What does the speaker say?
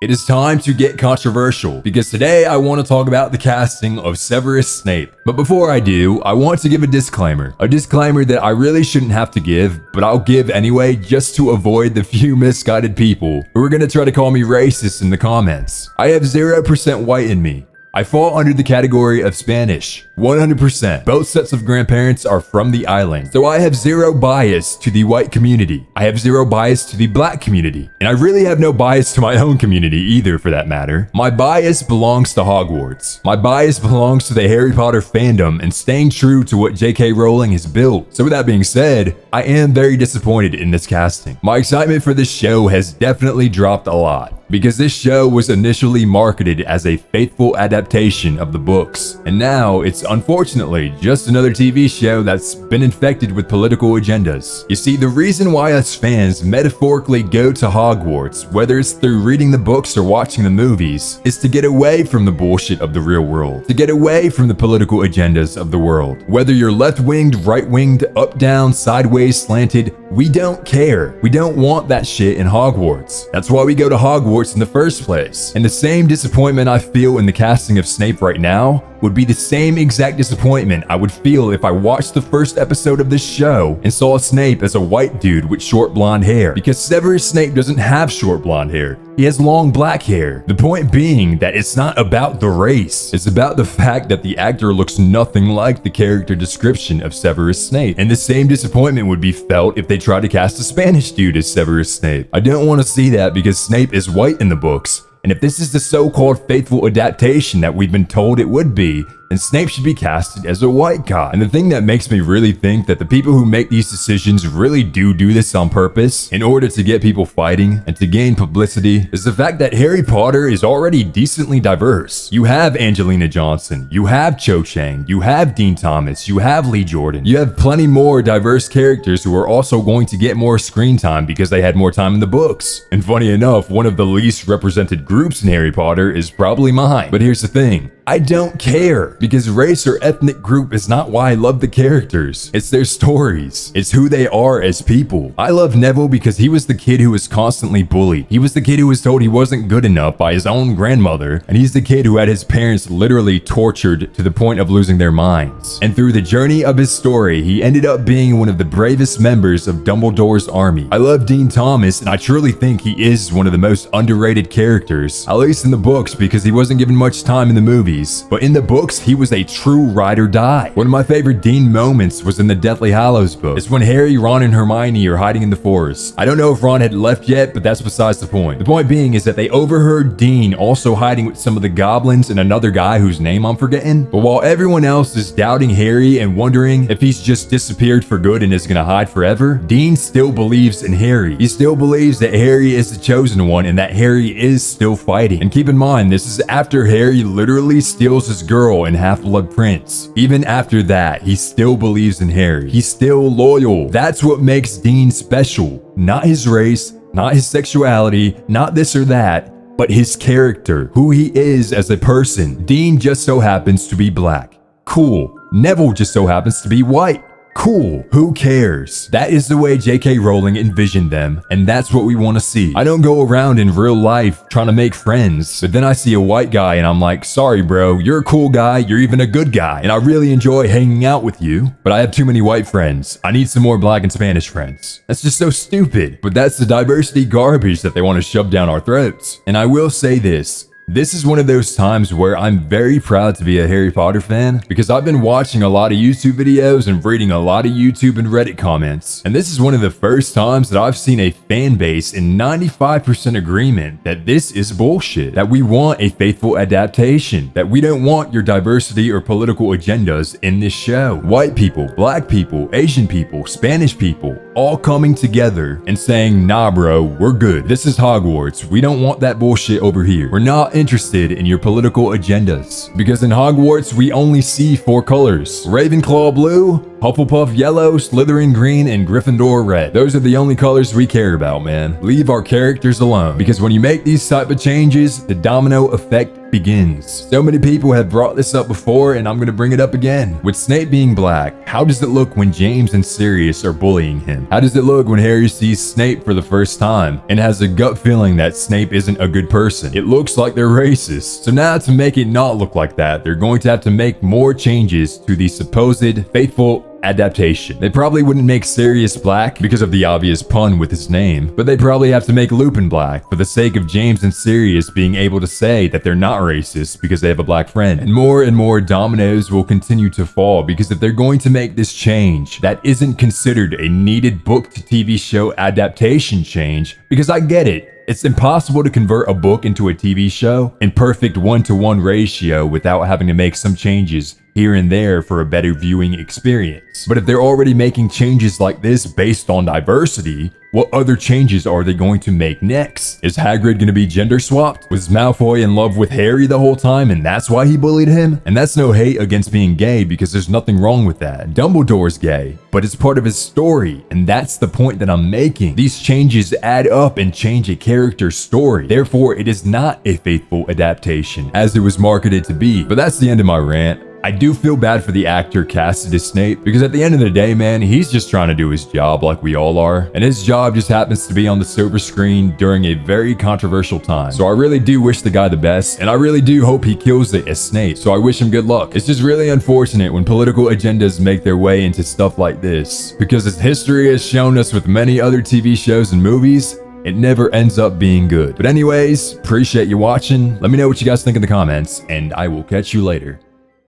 It is time to get controversial because today I want to talk about the casting of Severus Snape. But before I do, I want to give a disclaimer that I really shouldn't have to give, but I'll give anyway just to avoid the few misguided people who are going to try to call me racist in the comments. I have 0% white in me. I fall under the category of Spanish, 100%. Both sets of grandparents are from the island, so I have zero bias to the white community. I have zero bias to the black community, and I really have no bias to my own community either for that matter. My bias belongs to Hogwarts. My bias belongs to the Harry Potter fandom and staying true to what J.K. Rowling has built. So with that being said, I am very disappointed in this casting. My excitement for this show has definitely dropped a lot, because this show was initially marketed as a faithful adaptation of the books, and now it's unfortunately just another TV show that's been infected with political agendas. You see, the reason why us fans metaphorically go to Hogwarts, whether it's through reading the books or watching the movies, is to get away from the bullshit of the real world, to get away from the political agendas of the world. Whether you're left-winged, right-winged, up-down, sideways, slanted, we don't care. We don't want that shit in Hogwarts. That's why we go to Hogwarts in the first place. And the same disappointment I feel in the casting of Snape right now would be the same exact disappointment I would feel if I watched the first episode of this show and saw Snape as a white dude with short blonde hair, because Severus Snape doesn't have short blonde hair. He has long black hair. The point being that it's not about the race. It's about the fact that the actor looks nothing like the character description of Severus Snape. And the same disappointment would be felt if they tried to cast a Spanish dude as Severus Snape. I don't want to see that because Snape is white in the books. And if this is the so-called faithful adaptation that we've been told it would be, then Snape should be casted as a white guy. And the thing that makes me really think that the people who make these decisions really do this on purpose in order to get people fighting and to gain publicity is the fact that Harry Potter is already decently diverse. You have Angelina Johnson, you have Cho Chang, you have Dean Thomas, you have Lee Jordan. You have plenty more diverse characters who are also going to get more screen time because they had more time in the books. And funny enough, one of the least represented groups in Harry Potter is probably mine. But here's the thing. I don't care, because race or ethnic group is not why I love the characters. It's their stories. It's who they are as people. I love Neville because he was the kid who was constantly bullied. He was the kid who was told he wasn't good enough by his own grandmother, and he's the kid who had his parents literally tortured to the point of losing their minds. And through the journey of his story, he ended up being one of the bravest members of Dumbledore's army. I love Dean Thomas, and I truly think he is one of the most underrated characters, at least in the books, because he wasn't given much time in the movies. But in the books, he was a true ride or die. One of my favorite Dean moments was in the Deathly Hallows book. It's when Harry, Ron, and Hermione are hiding in the forest. I don't know if Ron had left yet, but that's besides the point. The point being is that they overheard Dean also hiding with some of the goblins and another guy whose name I'm forgetting. But while everyone else is doubting Harry and wondering if he's just disappeared for good and is gonna hide forever, Dean still believes in Harry. He still believes that Harry is the chosen one and that Harry is still fighting. And keep in mind, this is after Harry literally steals his girl in Half-Blood Prince. Even after that, he still believes in Harry. He's still loyal. That's what makes Dean special. Not his race, not his sexuality, not this or that, but his character, who he is as a person. Dean just so happens to be black. Cool. Neville just so happens to be white. Cool. Who cares? That is the way J.K. Rowling envisioned them, and that's what we want to see. I don't go around in real life trying to make friends, but then I see a white guy and I'm like, sorry bro, you're a cool guy, you're even a good guy, and I really enjoy hanging out with you, but I have too many white friends. I need some more black and Spanish friends. That's just so stupid, but that's the diversity garbage that they want to shove down our throats. And I will say this. This is one of those times where I'm very proud to be a Harry Potter fan, because I've been watching a lot of YouTube videos and reading a lot of YouTube and Reddit comments, and this is one of the first times that I've seen a fan base in 95% agreement that this is bullshit, that we want a faithful adaptation, that we don't want your diversity or political agendas in this show. White people, black people, Asian people, Spanish people, all coming together and saying, nah bro, we're good. This is Hogwarts. We don't want that bullshit over here. We're not interested in your political agendas. Because in Hogwarts, we only see 4 colors: Ravenclaw blue, Hufflepuff yellow, Slytherin green, and Gryffindor red. Those are the only colors we care about, man. Leave our characters alone, because when you make these type of changes, the domino effect begins. So many people have brought this up before, and I'm gonna bring it up again. With Snape being black, how does it look when James and Sirius are bullying him? How does it look when Harry sees Snape for the first time and has a gut feeling that Snape isn't a good person? It looks like they're racist. So now to make it not look like that, they're going to have to make more changes to the supposed faithful adaptation. They probably wouldn't make Sirius black because of the obvious pun with his name, but they probably have to make Lupin black for the sake of James and Sirius being able to say that they're not racist because they have a black friend. And more dominoes will continue to fall, because if they're going to make this change, that isn't considered a needed book to TV show adaptation change, because I get it. It's impossible to convert a book into a TV show in perfect 1-to-1 ratio without having to make some changes here and there for a better viewing experience. But if they're already making changes like this based on diversity, what other changes are they going to make next? Is Hagrid going to be gender swapped? Was Malfoy in love with Harry the whole time and that's why he bullied him? And that's no hate against being gay, because there's nothing wrong with that. Dumbledore's gay, but it's part of his story, and that's the point that I'm making. These changes add up and change a character's story. Therefore, it is not a faithful adaptation as it was marketed to be. But that's the end of my rant. I do feel bad for the actor casted as Snape, because at the end of the day, man, he's just trying to do his job like we all are. And his job just happens to be on the silver screen during a very controversial time. So I really do wish the guy the best, and I really do hope he kills it as Snape. So I wish him good luck. It's just really unfortunate when political agendas make their way into stuff like this, because as history has shown us with many other TV shows and movies, it never ends up being good. But anyways, appreciate you watching. Let me know what you guys think in the comments, and I will catch you later.